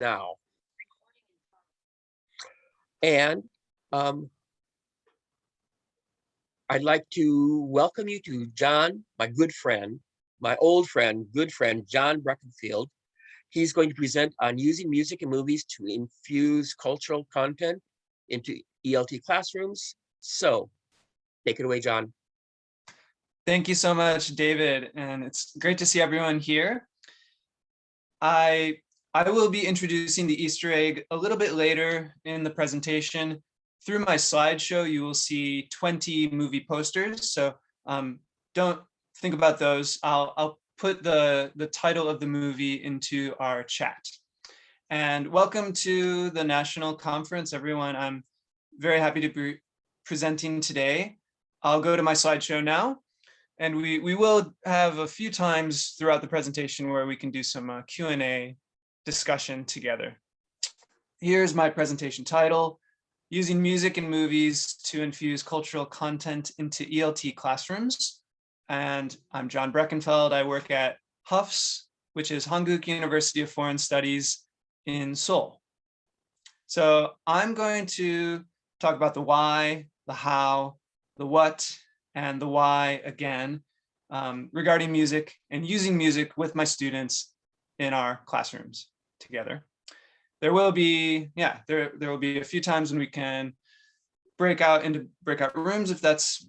now. And I'd like to welcome you to John, my good friend, my old friend, good friend, John Breckenfeld. He's going to present on using music and movies to infuse cultural content into ELT classrooms. So take it away, John. Thank you so much, David, and it's great to see everyone here. I will be introducing the Easter egg a little bit later in the presentation. Through my slideshow, you will see 20 movie posters, so don't think about those. I'll put the title of the movie into our chat. And welcome to the National Conference, everyone. I'm very happy to be presenting today. I'll go to my slideshow now. And we will have a few times throughout the presentation where we can do some Q&A discussion together. Here's my presentation title, Using Music and Movies to Infuse Cultural Content into ELT Classrooms. And I'm John Breckenfeld. I work at HUFS, which is Hanguk University of Foreign Studies in Seoul. So I'm going to talk about the why, the how, the what, and the why again, regarding music and using music with my students in our classrooms together. There will be, there will be a few times when we can break out into breakout rooms if that's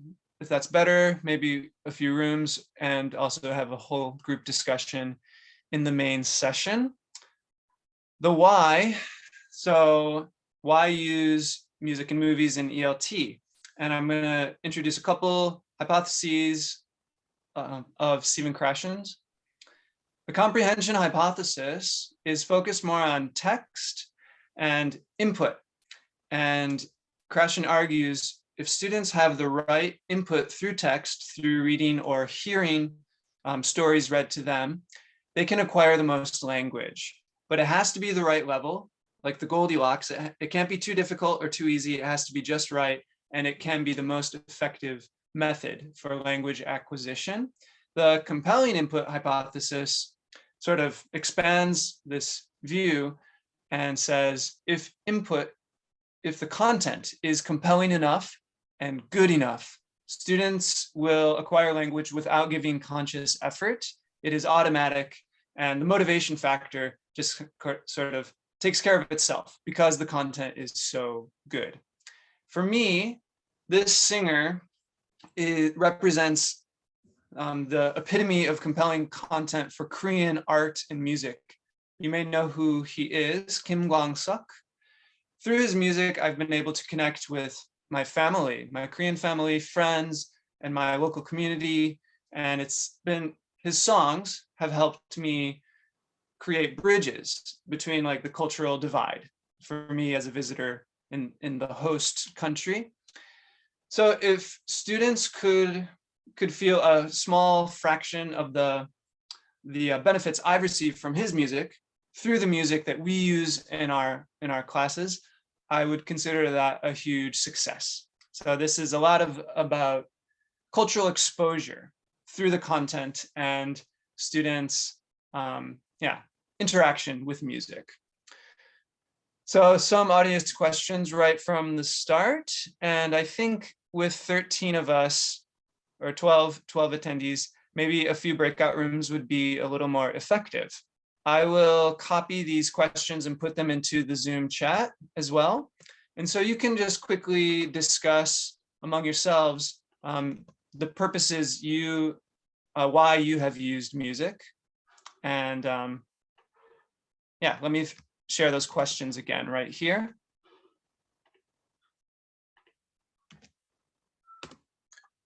better, maybe a few rooms, and also have a whole group discussion in the main session. The why, so why use music and movies in ELT? And I'm going to introduce a couple hypotheses of Stephen Krashen's. The comprehension hypothesis is focused more on text and input. And Krashen argues if students have the right input through text, through reading or hearing stories read to them, they can acquire the most language. But it has to be the right level, like the Goldilocks. It can't be too difficult or too easy. It has to be just right. And it can be the most effective method for language acquisition. The compelling input hypothesis sort of expands this view and says, if the content is compelling enough and good enough, students will acquire language without giving conscious effort. It is automatic, and the motivation factor just sort of takes care of itself because the content is so good. For me, this singer, it represents the epitome of compelling content for Korean art and music. You may know who he is, Kim Kwang-suk. Through his music, I've been able to connect with my family, my Korean family, friends, and my local community. And it's been, his songs have helped me create bridges between like the cultural divide for me as a visitor in the host country. So if students could feel a small fraction of the benefits I've received from his music through the music that we use in our classes, I would consider that a huge success. So this is a lot about cultural exposure through the content and students' interaction with music. So some audience questions right from the start. And I think with 13 of us, or 12 attendees, maybe a few breakout rooms would be a little more effective. I will copy these questions and put them into the Zoom chat as well. And so you can just quickly discuss among yourselves the purposes why you have used music. And let me share those questions again right here.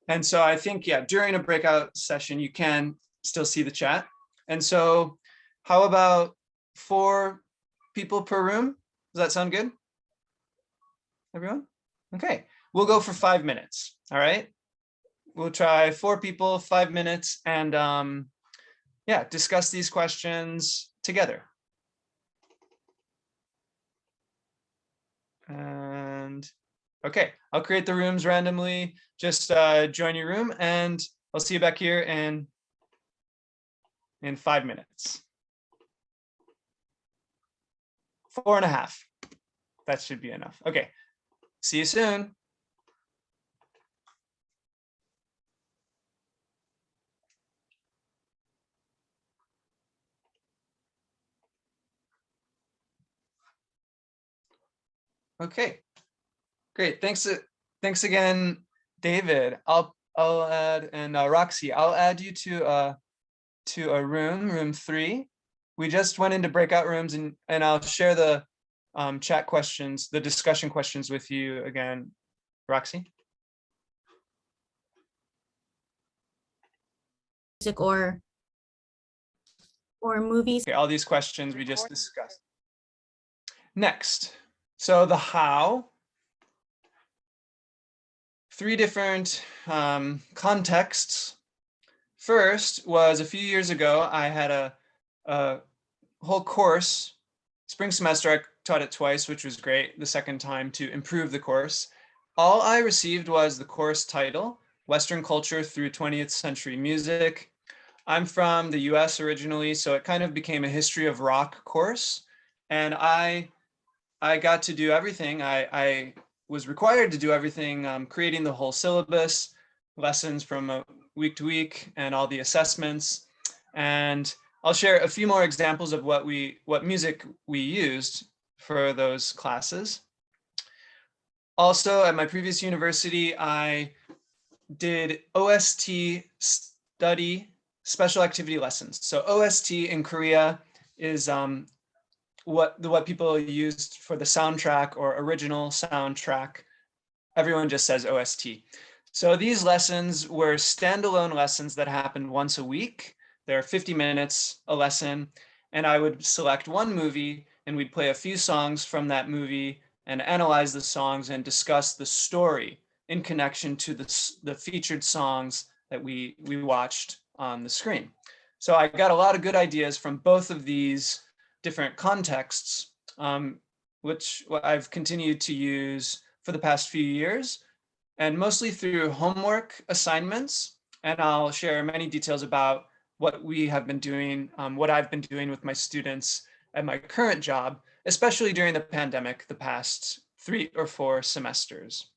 And so I think, during a breakout session, you can still see the chat. And so how about 4 people per room? Does that sound good? Everyone? Okay, we'll go for 5 minutes, all right? We'll try 4 people, 5 minutes, and discuss these questions together. And okay, I'll create the rooms randomly. Just join your room, and I'll see you back here in 5 minutes. 4.5. That should be enough. Okay, see you soon. Okay, great. Thanks again, David. I'll add, and Roxy, I'll add you to a room 3. We just went into breakout rooms, and I'll share the chat questions, the discussion questions with you again, Roxy. Music or movies. Okay, all these questions we just discussed. Next, so the how. 3 different contexts. First was a few years ago, I had a whole course, spring semester, I taught it twice, which was great. The second time to improve the course. All I received was the course title, Western Culture Through 20th Century Music. I'm from the US originally, so it kind of became a history of rock course. And I got to do everything. I was required to do everything, creating the whole syllabus, lessons from week to week, and all the assessments. And I'll share a few more examples of what music we used for those classes. Also, at my previous university, I did OST study special activity lessons. So OST in Korea is what people used for the soundtrack or original soundtrack. Everyone just says OST. So these lessons were standalone lessons that happened once a week. They're 50 minutes a lesson, and I would select one movie and we'd play a few songs from that movie and analyze the songs and discuss the story in connection to the featured songs that we watched on the screen. So I got a lot of good ideas from both of these different contexts, which I've continued to use for the past few years, and mostly through homework assignments. And I'll share many details about what we have been doing, what I've been doing with my students at my current job, especially during the pandemic, the past 3 or 4 semesters.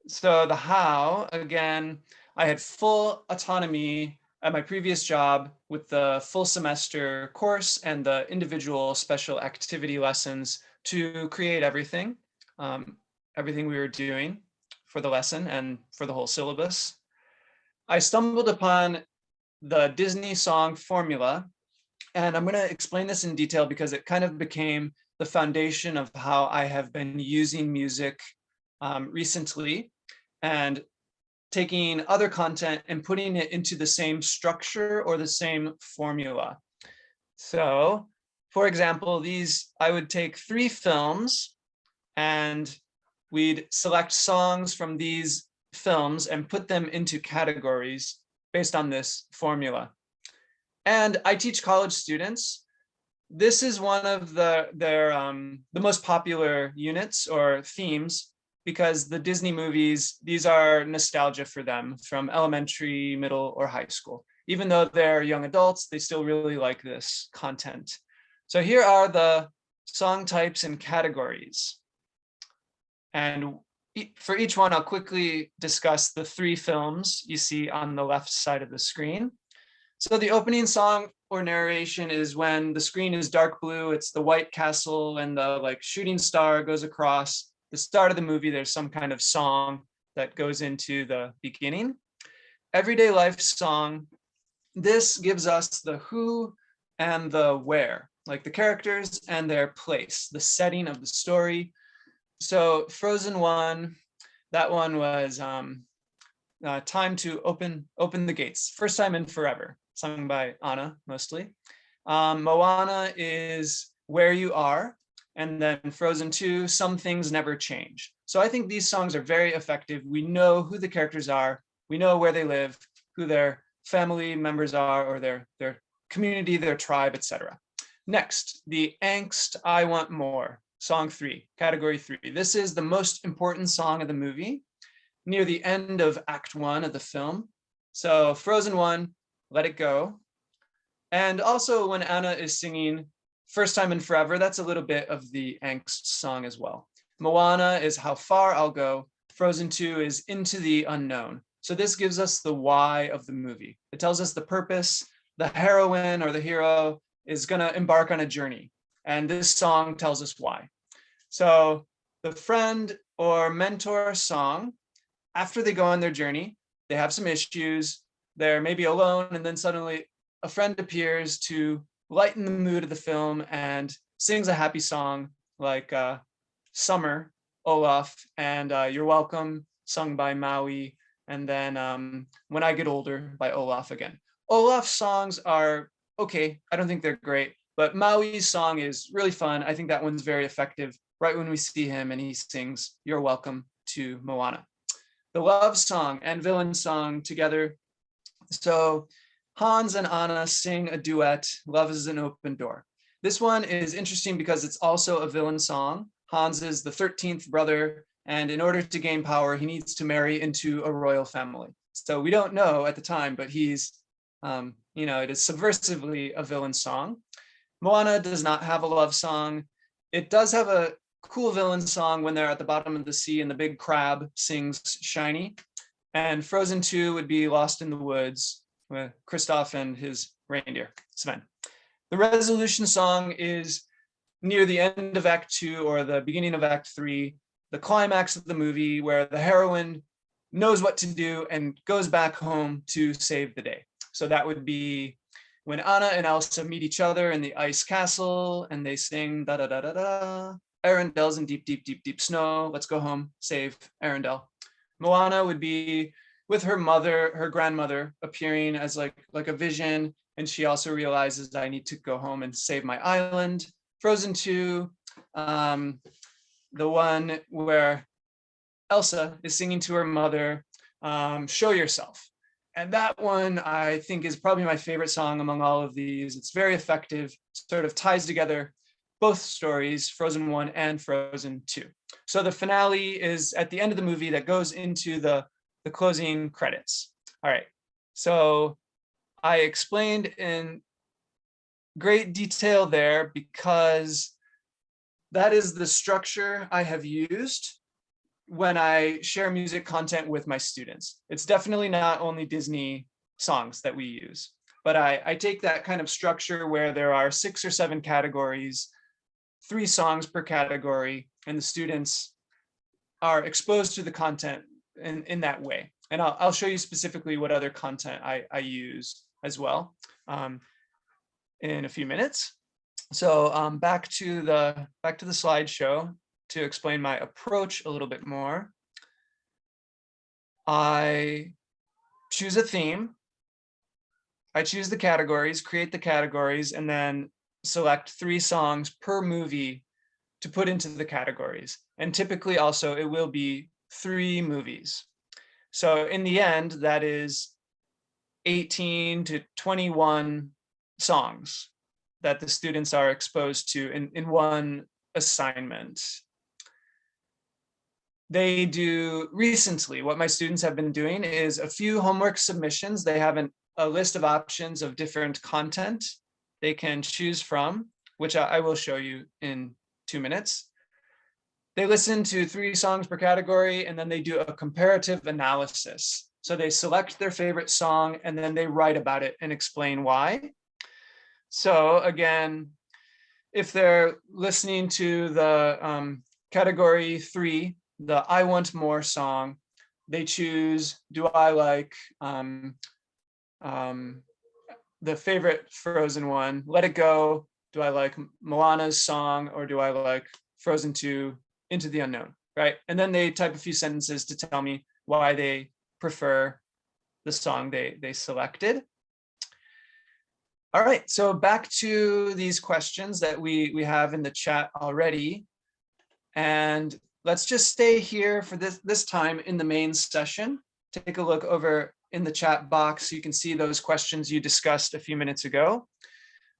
So the how, again, I had full autonomy at my previous job with the full semester course and the individual special activity lessons to create everything, everything we were doing for the lesson and for the whole syllabus. I stumbled upon the Disney song formula, and I'm going to explain this in detail because it kind of became the foundation of how I have been using music recently, and taking other content and putting it into the same structure or the same formula. So, for example, I would take 3 films and we'd select songs from these films and put them into categories based on this formula. And I teach college students. This is one of the most popular units or themes, because the Disney movies, these are nostalgia for them from elementary, middle, or high school. Even though they're young adults, they still really like this content. So here are the song types and categories. And for each one, I'll quickly discuss the 3 films you see on the left side of the screen. So the opening song or narration is when the screen is dark blue, it's the White Castle and the shooting star goes across. The start of the movie, there's some kind of song that goes into the beginning. Everyday life song, this gives us the who and the where, like the characters and their place, the setting of the story. So Frozen 1, that one was Time to Open the Gates, First Time in Forever, sung by Anna mostly. Moana is Where You Are. And then Frozen 2, Some Things Never Change. So I think these songs are very effective. We know who the characters are. We know where they live, who their family members are, or their community, their tribe, etc. Next, the Angst, I Want More, song 3, category 3. This is the most important song of the movie, near the end of Act 1 of the film. So Frozen 1, Let It Go. And also when Anna is singing First Time in Forever, that's a little bit of the angst song as well. Moana is How Far I'll Go. Frozen 2 is Into the Unknown. So this gives us the why of the movie. It tells us the purpose. The heroine or the hero is going to embark on a journey. And this song tells us why. So the friend or mentor song, after they go on their journey, they have some issues. They're maybe alone, and then suddenly a friend appears to lighten the mood of the film and sings a happy song like Summer, Olaf, and You're Welcome, sung by Maui, and then When I Get Older by Olaf again. Olaf's songs are okay. I don't think they're great, but Maui's song is really fun. I think that one's very effective right when we see him and he sings You're Welcome to Moana. The love song and villain song together. So Hans and Anna sing a duet, Love is an Open Door. This one is interesting because it's also a villain song. Hans is the 13th brother, and in order to gain power, he needs to marry into a royal family. So we don't know at the time, but he's, it is subversively a villain song. Moana does not have a love song. It does have a cool villain song when they're at the bottom of the sea and the big crab sings Shiny. And Frozen 2 would be Lost in the Woods with Kristoff and his reindeer, Sven. The resolution song is near the end of Act 2 or the beginning of Act 3, the climax of the movie where the heroine knows what to do and goes back home to save the day. So that would be when Anna and Elsa meet each other in the ice castle and they sing da da da da da. Arendelle's in deep, deep, deep, deep snow. Let's go home, save Arendelle. Moana would be with her mother, her grandmother, appearing as like a vision, and she also realizes I need to go home and save my island. Frozen 2, the one where Elsa is singing to her mother, Show Yourself. And that one I think is probably my favorite song among all of these. It's very effective, sort of ties together both stories, Frozen 1 and Frozen 2. So the finale is at the end of the movie that goes into the closing credits. All right, so I explained in great detail there because that is the structure I have used when I share music content with my students. It's definitely not only Disney songs that we use, but I take that kind of structure where there are 6 or 7 categories, 3 songs per category, and the students are exposed to the content in that way. And I'll show you specifically what other content I use as well in a few minutes. So back to the slideshow to explain my approach a little bit more. I choose a theme. I choose the categories, create the categories, and then select 3 songs per movie to put into the categories. And typically also it will be 3 movies. So in the end, that is 18 to 21 songs that the students are exposed to in one assignment. They do recently, what my students have been doing is a few homework submissions. They have a list of options of different content they can choose from, which I will show you in 2 minutes. They listen to 3 songs per category, and then they do a comparative analysis. So they select their favorite song, and then they write about it and explain why. So again, if they're listening to the category 3, the I Want More song, they choose, do I like the favorite Frozen one, Let It Go, do I like Moana's song, or do I like Frozen 2, Into the Unknown, right? And then they type a few sentences to tell me why they prefer the song they selected. All right, so back to these questions that we have in the chat already. And let's just stay here for this time in the main session. Take a look over in the chat box so you can see those questions you discussed a few minutes ago.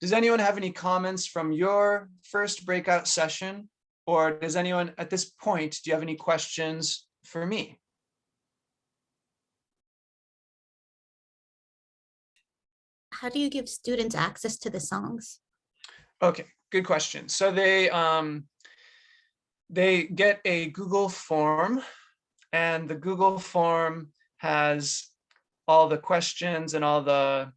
Does anyone have any comments from your first breakout session? Or does anyone at this point, do you have any questions for me? How do you give students access to the songs? Okay, good question. So they get a Google form, and the Google form has all the questions and all the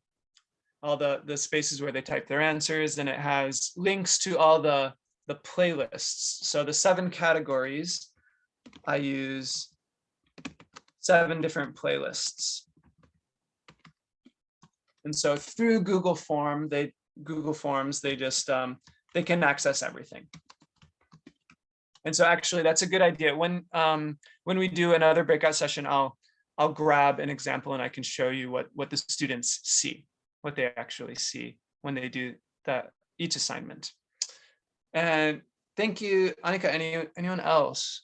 spaces where they type their answers, and it has links to all the playlists. So the 7 categories, I use 7 different playlists. And so through Google Forms, they just they can access everything. And so actually that's a good idea. When we do another breakout session, I'll grab an example and I can show you what the students see, what they actually see when they do each assignment. And thank you, Annika. Anyone else?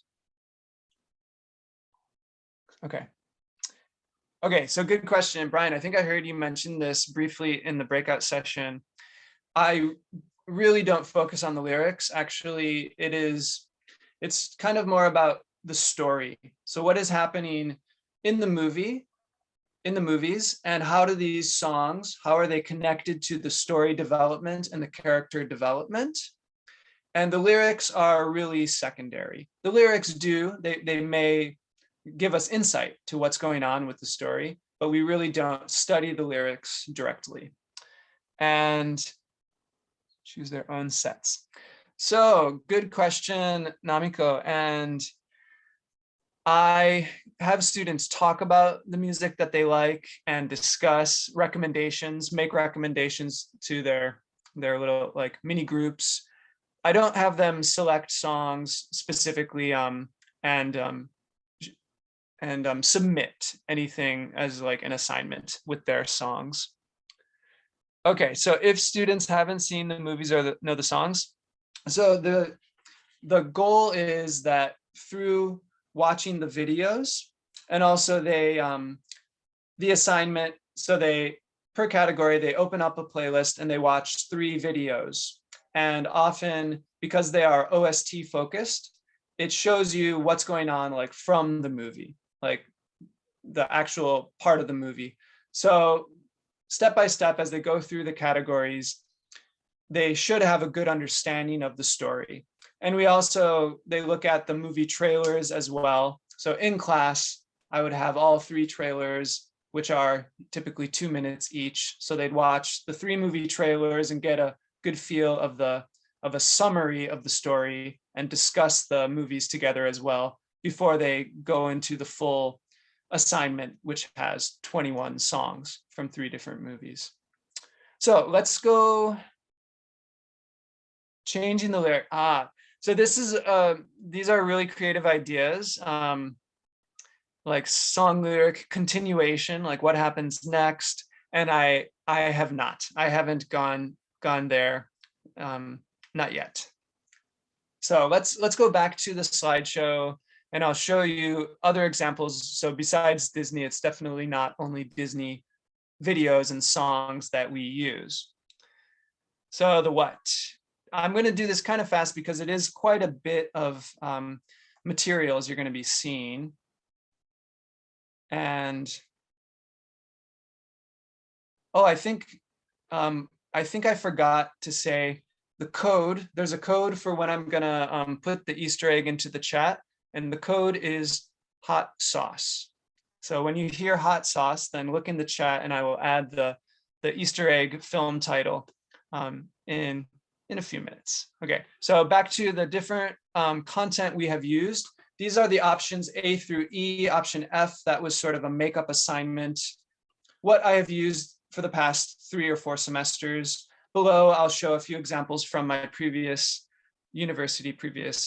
Okay, so good question, Brian. I think I heard you mention this briefly in the breakout session. I really don't focus on the lyrics. Actually, it's kind of more about the story. So what is happening in the movies, and how do these songs, how are they connected to the story development and the character development? And the lyrics are really secondary. The lyrics they may give us insight to what's going on with the story, but we really don't study the lyrics directly and choose their own sets. So good question, Namiko. And I have students talk about the music that they like and discuss recommendations, make recommendations to their little like mini groups. I don't have them select songs specifically and submit anything as like an assignment with their songs. Okay, so if students haven't seen the movies or know the songs, so the goal is that through watching the videos, and also the assignment, so per category, they open up a playlist and they watch 3 videos. And often, because they are OST focused, it shows you what's going on like from the movie, like the actual part of the movie. So step by step, as they go through the categories, they should have a good understanding of the story. And they look at the movie trailers as well. So in class, I would have all 3 trailers, which are typically 2 minutes each. So they'd watch the 3 movie trailers and get a good feel of a summary of the story and discuss the movies together as well before they go into the full assignment, which has 21 songs from 3 different movies. So let's go changing the lyric. So these are really creative ideas, like song lyric continuation, like what happens next. And I haven't gone there, not yet. So let's go back to the slideshow and I'll show you other examples. So besides Disney, it's definitely not only Disney videos and songs that we use. So the what? I'm going to do this kind of fast because it is quite a bit of materials you're going to be seeing. And I think I forgot to say the code. There's a code for when I'm going to put the Easter egg into the chat, and the code is hot sauce. So when you hear hot sauce, then look in the chat and I will add the Easter egg film title in a few minutes. Okay, so back to the different content we have used. These are the options A through E. Option F, that was sort of a makeup assignment. What I have used for the past 3 or 4 semesters. Below, I'll show a few examples from my previous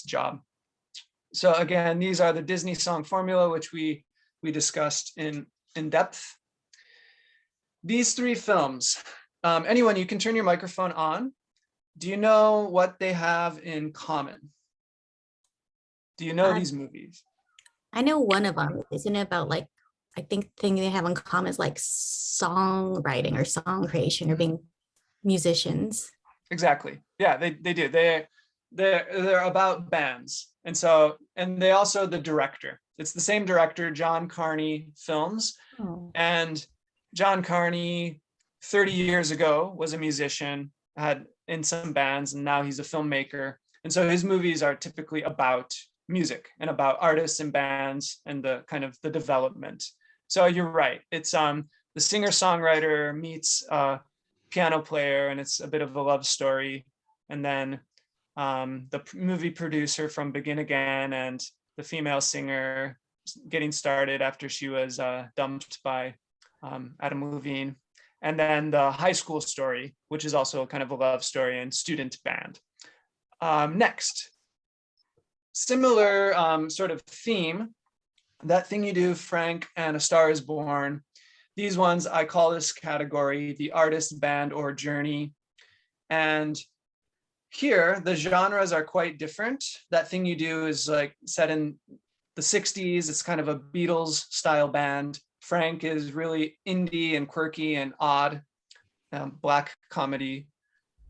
job. So again, these are the Disney song formula, which we discussed in depth. These 3 films, anyone, you can turn your microphone on. Do you know what they have in common? Do you know these movies? I know one of them. Isn't it about like, I think thing they have in common is like songwriting or song creation or being musicians. Exactly. Yeah, they do. They're about bands. And they also, the director. It's the same director, John Carney Films. Oh. And John Carney, 30 years ago, was a musician, had in some bands, and now he's a filmmaker. And so his movies are typically about music and about artists and bands and the kind of the development. So you're right. It's the singer-songwriter meets a piano player, and it's a bit of a love story. And then the movie producer from Begin Again and the female singer getting started after she was dumped by Adam Levine. And then the high school story, which is also kind of a love story and student band. Next, similar sort of theme, That Thing You Do, Frank, and A Star Is Born. These ones, I call this category the artist, band, or journey. And here, the genres are quite different. That Thing You Do is like set in the 60s. It's kind of a Beatles style band. Frank is really indie and quirky and odd, black comedy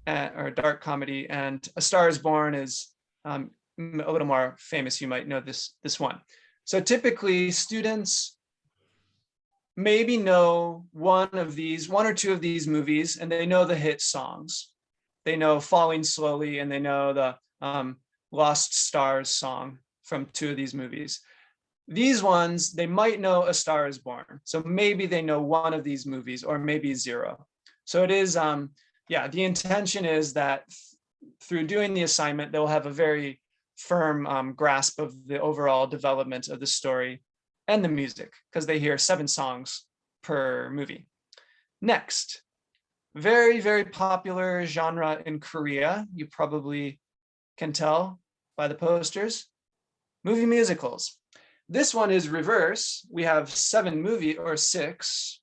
or dark comedy. And A Star Is Born is a little more famous. You might know this one. So typically students maybe know one or two of these movies, and they know the hit songs. They know Falling Slowly, and they know the Lost Stars song from two of these movies. These ones, they might know A Star Is Born. So maybe they know one of these movies, or maybe zero. So it is, yeah, the intention is that through doing the assignment, they'll have a very firm grasp of the overall development of the story and the music, because they hear 7 songs per movie. Next, very, very popular genre in Korea. You probably can tell by the posters. Movie musicals. This one is reverse. We have 6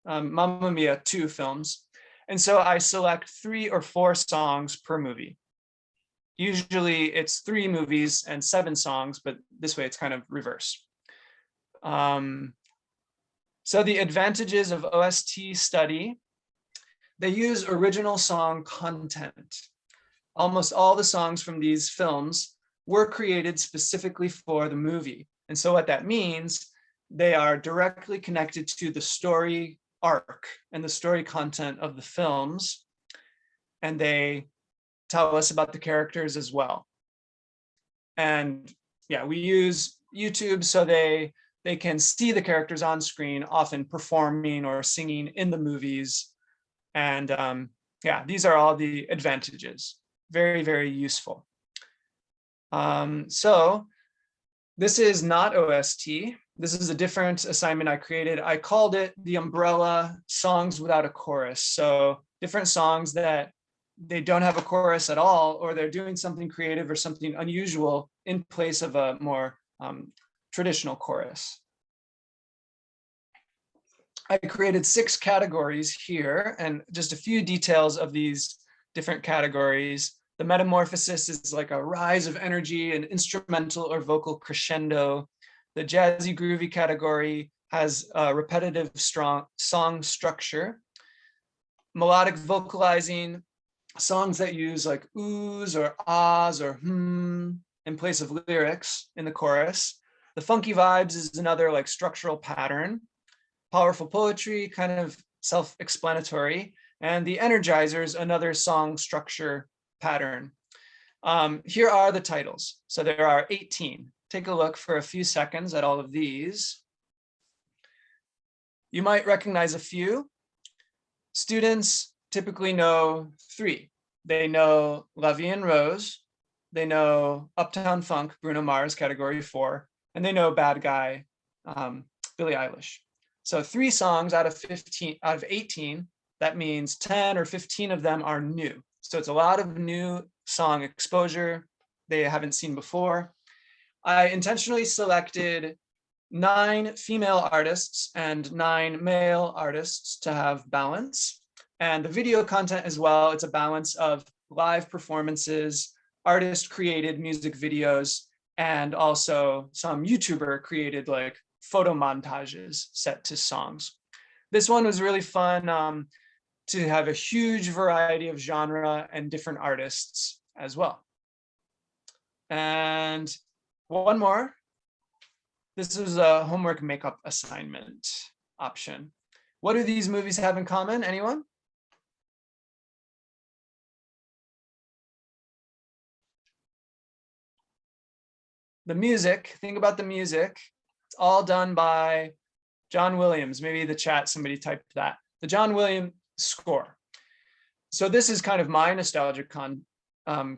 Mamma Mia 2 films. And so I select 3 or 4 songs per movie. Usually it's 3 movies and 7 songs, but this way it's kind of reverse. So the advantages of OST study, they use original song content. Almost all the songs from these films were created specifically for the movie. And so what that means, they are directly connected to the story arc and the story content of the films. And they tell us about the characters as well. And yeah, we use YouTube so they can see the characters on screen, often performing or singing in the movies. And yeah, these are all the advantages. Very, very useful. So this is not OST. This is a different assignment I created. I called it the umbrella songs without a chorus. So different songs that they don't have a chorus at all, or they're doing something creative or something unusual in place of a more traditional chorus. I created 6 categories here, and just a few details of these different categories. The metamorphosis is like a rise of energy, an instrumental or vocal crescendo. The jazzy groovy category has a repetitive strong song structure. Melodic vocalizing, songs that use like oohs or ahs or in place of lyrics in the chorus. The funky vibes is another like structural pattern. Powerful poetry, kind of self-explanatory. And the energizers, another song structure pattern. Here are the titles. So there are 18. Take a look for a few seconds at all of these. You might recognize a few. Students typically know 3. They know La Vie en Rose, they know Uptown Funk, Bruno Mars, category 4, and they know Bad Guy, Billie Eilish. So 3 songs out of 18, that means 10 or 15 of them are new. So it's a lot of new song exposure they haven't seen before. I intentionally selected 9 female artists and 9 male artists to have balance. And the video content as well, it's a balance of live performances, artist created music videos, and also some YouTuber created like photo montages set to songs. This one was really fun to have a huge variety of genre and different artists as well. And one more. This is a homework makeup assignment option. What do these movies have in common? Anyone? the music, think about the music. It's all done by John Williams. Maybe the chat, somebody typed that. The John Williams score. So this is kind of my nostalgic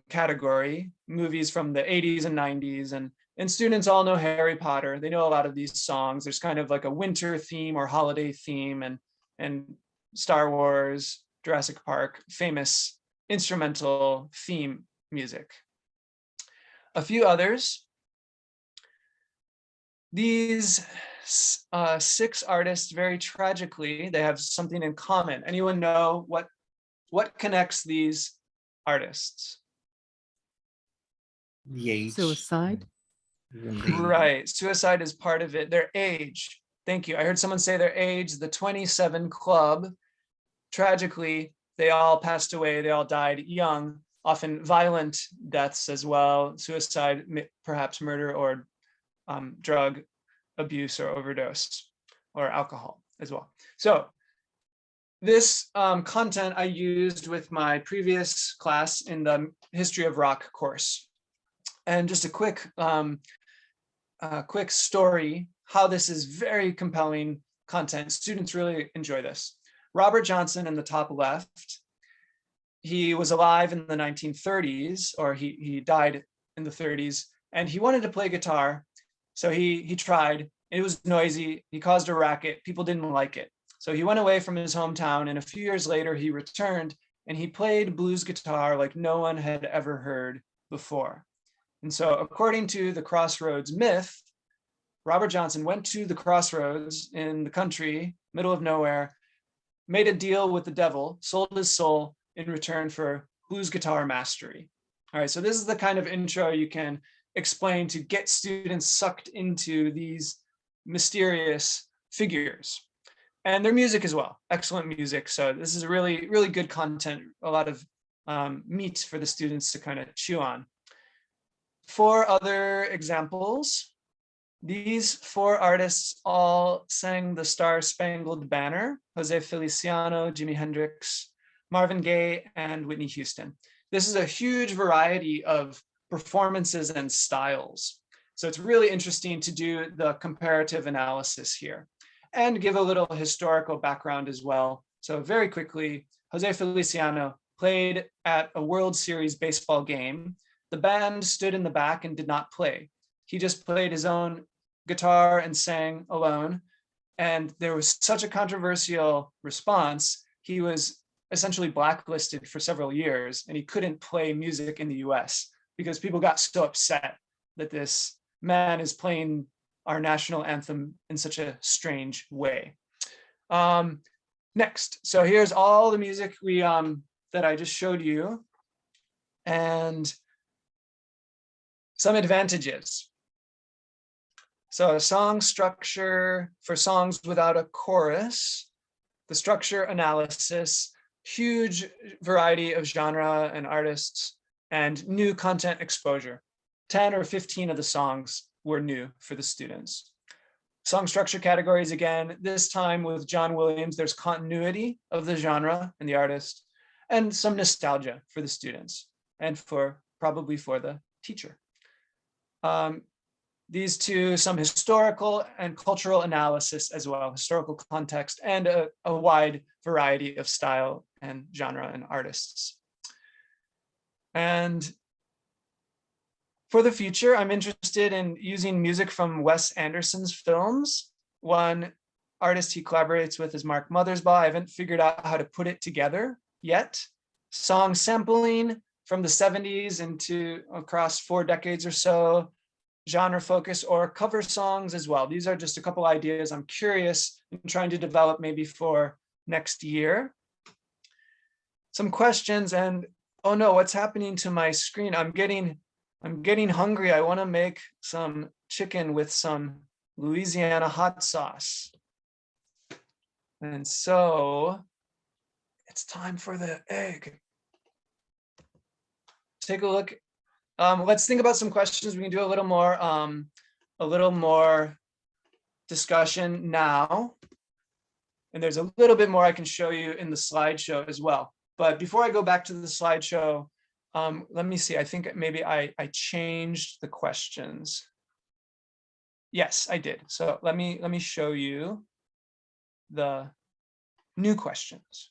category, movies from the 80s and 90s. And students all know Harry Potter. They know a lot of these songs. There's kind of like a winter theme or holiday theme, and Star Wars, Jurassic Park, famous instrumental theme music. A few others. These 6 artists, very tragically, they have something in common. Anyone know what connects these artists? The age. Suicide. Right, suicide is part of it. Their age. Thank you. I heard someone say their age, the 27 Club. Tragically, they all passed away. They all died young, often violent deaths as well. Suicide, perhaps murder or drug abuse or overdose, or alcohol as well. So this content I used with my previous class in the History of Rock course. And just a quick story, how this is very compelling content. Students really enjoy this. Robert Johnson in the top left, he was alive in the 1930s, or he died in the 30s, and he wanted to play guitar. So he tried. It was noisy. He caused a racket. People didn't like it. So he went away from his hometown, and a few years later he returned and he played blues guitar like no one had ever heard before. And so according to the Crossroads myth, Robert Johnson went to the crossroads in the country, middle of nowhere, made a deal with the devil, sold his soul in return for blues guitar mastery. All right, so this is the kind of intro you can explain to get students sucked into these mysterious figures. And their music as well, excellent music. So this is really, really good content, a lot of meat for the students to kind of chew on. 4 other examples. These 4 artists all sang the Star Spangled Banner: Jose Feliciano, Jimi Hendrix, Marvin Gaye, and Whitney Houston. This is a huge variety of performances and styles. So it's really interesting to do the comparative analysis here and give a little historical background as well. So very quickly, Jose Feliciano played at a World Series baseball game. The band stood in the back and did not play. He just played his own guitar and sang alone. And there was such a controversial response. He was essentially blacklisted for several years, and he couldn't play music in the US because people got so upset that this man is playing our national anthem in such a strange way. Next, so here's all the music that I just showed you, and some advantages. So a song structure for songs without a chorus, the structure analysis, huge variety of genre and artists, and new content exposure. 10 or 15 of the songs were new for the students. Song structure categories again, this time with John Williams, there's continuity of the genre and the artist, and some nostalgia for the students and probably for the teacher. These 2, some historical and cultural analysis as well, historical context, and a wide variety of style and genre and artists. And for the future, I'm interested in using music from Wes Anderson's films. One artist he collaborates with is Mark Mothersbaugh. I haven't figured out how to put it together yet. Song sampling from the 70s into across 4 decades or so, genre focus, or cover songs as well. These are just a couple ideas I'm curious and trying to develop maybe for next year. Some questions, and oh no, what's happening to my screen? I'm getting hungry. I want to make some chicken with some Louisiana hot sauce. And so it's time for the egg. Take a look. Let's think about some questions. We can do a little more discussion now. And there's a little bit more I can show you in the slideshow as well. But before I go back to the slideshow, let me see. I think maybe I changed the questions. Yes, I did. So let me show you the new questions.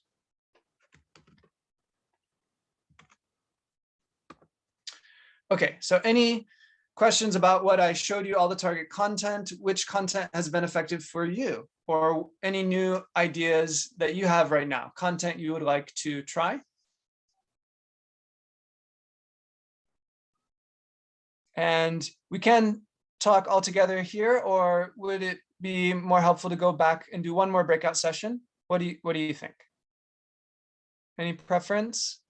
Okay, so any questions about what I showed you, all the target content, which content has been effective for you, or any new ideas that you have right now, content you would like to try? And we can talk all together here, or would it be more helpful to go back and do one more breakout session? What do you think? Any preference?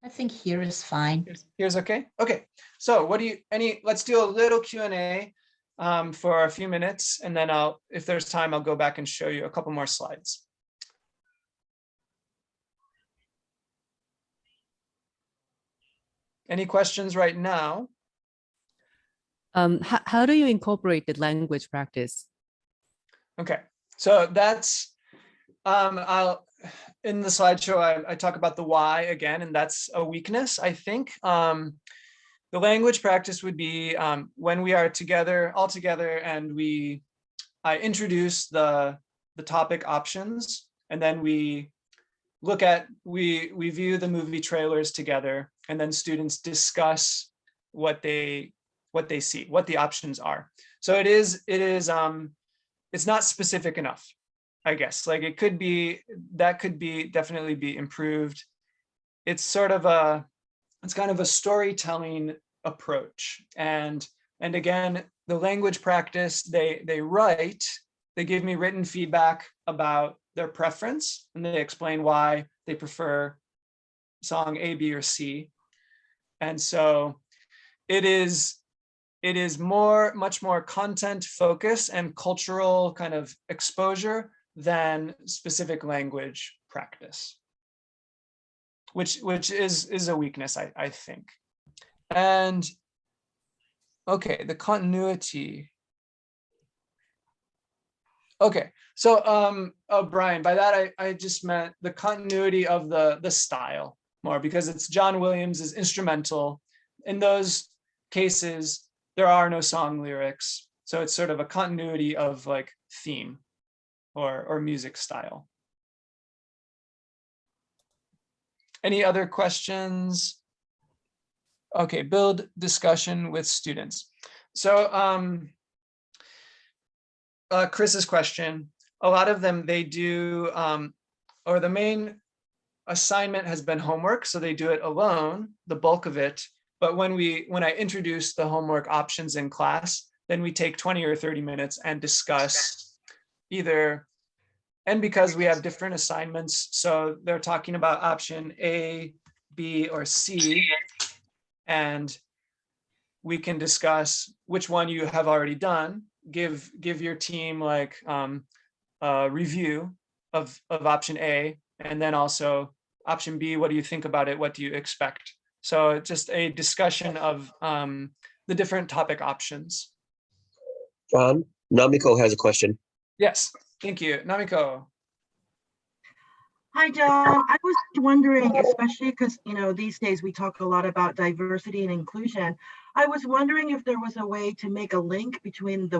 I think here is fine. Here's okay. Okay. So let's do a little Q&A for a few minutes, and then if there's time, I'll go back and show you a couple more slides. Any questions right now? How do you incorporate the language practice? Okay, so that's in the slideshow, I talk about the why again, and that's a weakness, I think. The language practice would be when we are all together, and I introduce the topic options, and then we view the movie trailers together, and then students discuss what they see, what the options are. So it's not specific enough, I guess. Like that could definitely be improved. It's kind of a storytelling approach. And again, the language practice, they give me written feedback about their preference, and they explain why they prefer song A, B, or C. And so it is much more content focus and cultural kind of exposure than specific language practice, which is a weakness, I think. And okay, the continuity. Okay, so Brian, by that I just meant the continuity of the style more, because it's John Williams' instrumental. In those cases, there are no song lyrics, so it's sort of a continuity of like theme or music style. Any other questions? Okay, build discussion with students. So Chris's question, a lot of them, they do, or the main assignment has been homework, so they do it alone, the bulk of it. But when I introduce the homework options in class, then we take 20 or 30 minutes and discuss either, and because we have different assignments, so they're talking about option A, B, or C, and we can discuss which one you have already done, give your team like a review of option A, and then also option B, what do you think about it? What do you expect? So just a discussion of the different topic options. John, Namiko has a question. Yes, thank you. Namiko. Hi, John. I was wondering, especially because, these days we talk a lot about diversity and inclusion. I was wondering if there was a way to make a link between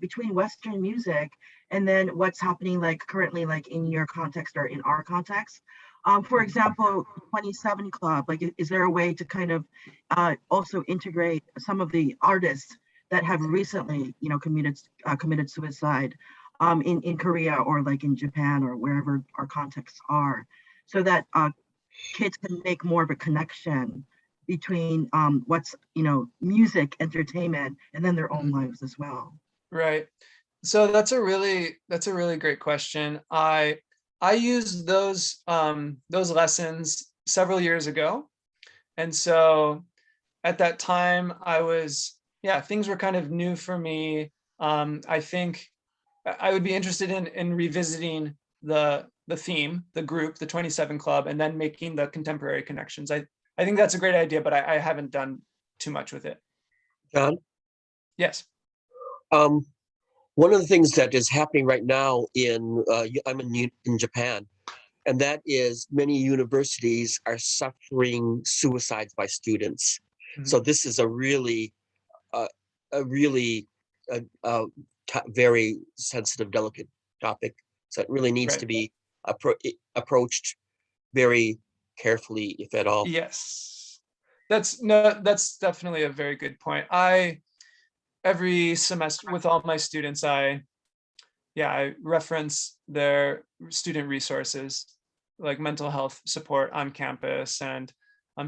between Western music and then what's happening like currently, like in your context or in our context. For example, 27 Club, like, is there a way to kind of also integrate some of the artists that have recently, committed suicide in Korea or like in Japan or wherever our contexts are, so that kids can make more of a connection between what's, music, entertainment, and then their own lives as well. Right. So that's a really great question. I used those lessons several years ago. And so at that time things were kind of new for me. I think I would be interested in revisiting the theme, the group, the 27 Club, and then making the contemporary connections. I think that's a great idea, but I haven't done too much with it. John? Yes. One of the things that is happening right now I'm in Japan, and that is many universities are suffering suicides by students. Mm-hmm. So this is a really a really very sensitive, delicate topic. So it really needs to Right. be approached very carefully, if at all. Yes. That's definitely a very good point. Every semester with all my students, I reference their student resources like mental health support on campus and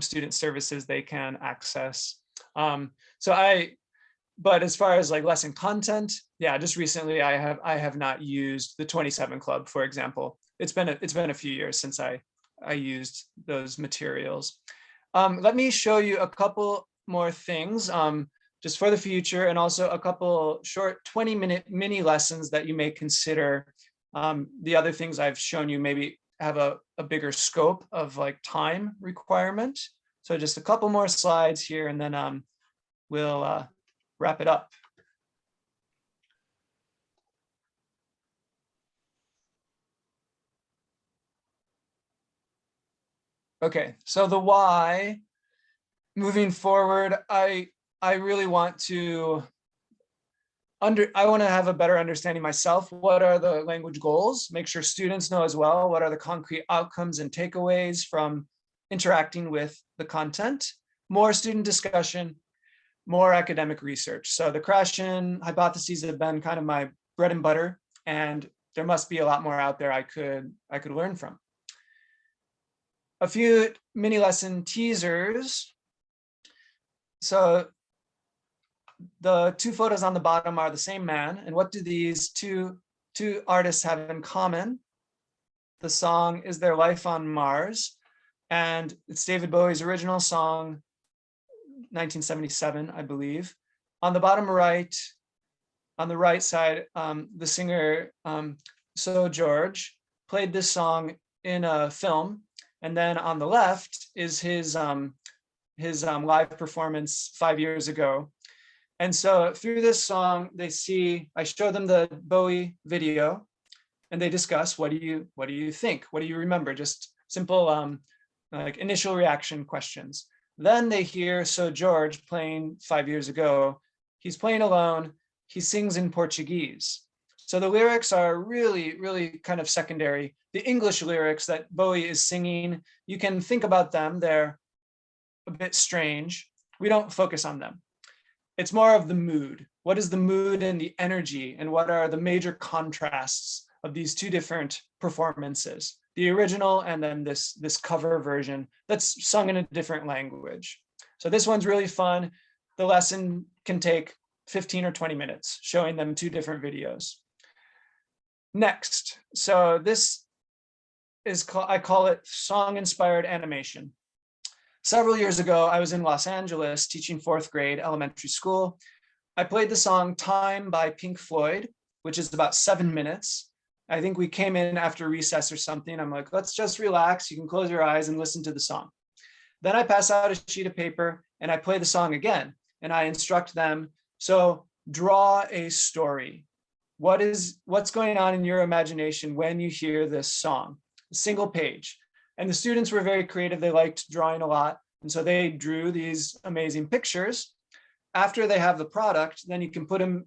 student services they can access. So but as far as like lesson content, just recently I have not used the 27 Club, for example. It's been a few years since I used those materials. Let me show you a couple more things just for the future, and also a couple short 20-minute mini lessons that you may consider. The other things I've shown you maybe have a bigger scope of like time requirement. So just a couple more slides here, and then we'll wrap it up. Okay, so the why, moving forward, I really want to have a better understanding myself. What are the language goals? Make sure students know as well, what are the concrete outcomes and takeaways from interacting with the content? More student discussion, more academic research. So the crash-in hypotheses have been kind of my bread and butter, and there must be a lot more out there I could learn from. A few mini lesson teasers. So the two photos on the bottom are the same man. And what do these two artists have in common? The song is Their Life on Mars. And it's David Bowie's original song, 1977, I believe. On the bottom right, on the right side, the singer So George played this song in a film. And then on the left is his live performance 5 years ago. And so through this song, I show them the Bowie video, and they discuss, what do you think? What do you remember? Just simple like initial reaction questions. Then they hear So George playing 5 years ago. He's playing alone. He sings in Portuguese. So the lyrics are really, really kind of secondary. The English lyrics that Bowie is singing, you can think about them. They're a bit strange. We don't focus on them. It's more of the mood. What is the mood and the energy, and what are the major contrasts of these two different performances? The original and then this cover version that's sung in a different language. So this one's really fun. The lesson can take 15 or 20 minutes, showing them two different videos. Next, so this is I call it song-inspired animation. Several years ago, I was in Los Angeles teaching 4th grade elementary school. I played the song Time by Pink Floyd, which is about 7 minutes. I think we came in after recess or something. I'm like, let's just relax. You can close your eyes and listen to the song. Then I pass out a sheet of paper and I play the song again, and I instruct them. So draw a story. What's going on in your imagination when you hear this song? A single page. And the students were very creative. They liked drawing a lot. And so they drew these amazing pictures. After they have the product, then you can put them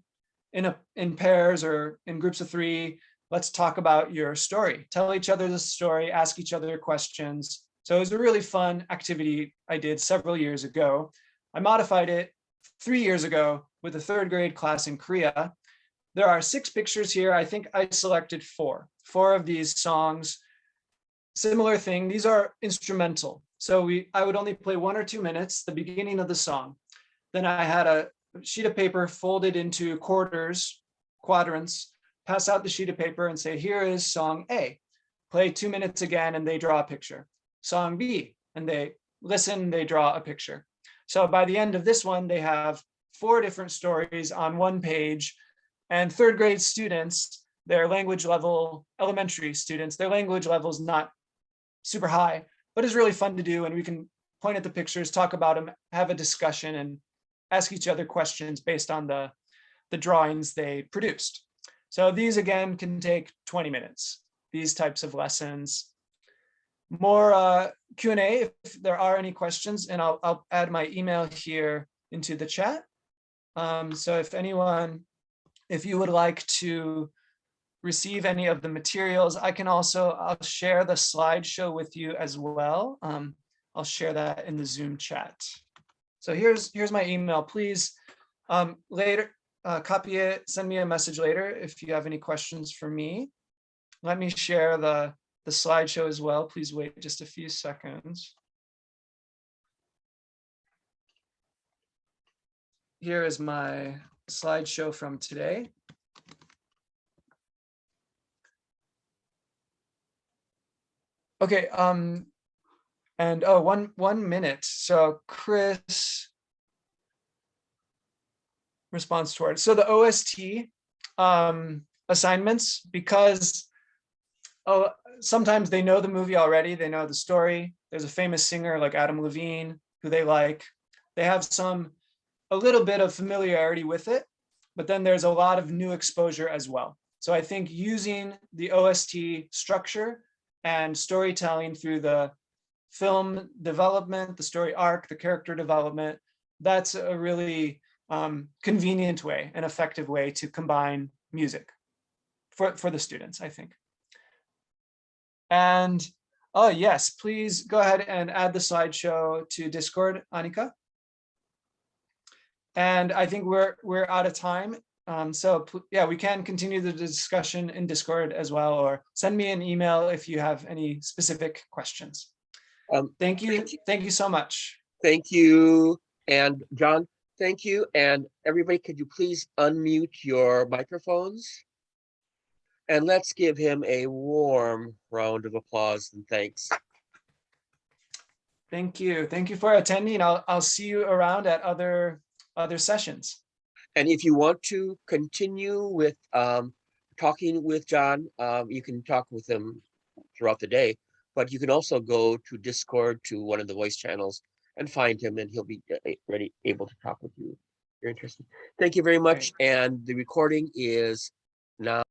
in pairs or in groups of 3. Let's talk about your story. Tell each other the story, ask each other questions. So it was a really fun activity I did several years ago. I modified it 3 years ago with a 3rd grade class in Korea. There are 6 pictures here. I think I selected 4 of these songs. Similar thing, these are instrumental. So I would only play 1 or 2 minutes, the beginning of the song. Then I had a sheet of paper folded into quadrants, pass out the sheet of paper and say, here is song A. Play 2 minutes again and they draw a picture. Song B, and they listen, they draw a picture. So by the end of this one, they have 4 different stories on 1 page. And 3rd grade students, their language level, elementary students, their language level is not super high, but it's really fun to do. And we can point at the pictures, talk about them, have a discussion, and ask each other questions based on the drawings they produced. So these again can take 20 minutes, these types of lessons. More Q&A if there are any questions, and I'll add my email here into the chat. So if you would like to receive any of the materials, I'll share the slideshow with you as well. I'll share that in the Zoom chat. So here's my email. Please later copy it, send me a message later if you have any questions for me. Let me share the slideshow as well. Please wait just a few seconds. Here is my slideshow from today. Okay, and oh, one minute. So Chris responds toward. So the OST assignments, because sometimes they know the movie already, they know the story. There's a famous singer like Adam Levine who they like. They have a little bit of familiarity with it, but then there's a lot of new exposure as well. So I think using the OST structure and storytelling through the film development, the story arc, the character development, that's a really convenient way, an effective way to combine music for the students, I think. And oh yes, please go ahead and add the slideshow to Discord, Annika. And I think we're out of time. So yeah, we can continue the discussion in Discord as well, or send me an email if you have any specific questions. Thank you so much. Thank you. And John, thank you. And everybody, could you please unmute your microphones? And let's give him a warm round of applause and thanks. Thank you. Thank you for attending. I'll see you around at other sessions. And if you want to continue with talking with John, you can talk with him throughout the day, but you can also go to Discord to one of the voice channels and find him, and he'll be able to talk with you if you're interested. Thank you very much. Great. And the recording is now.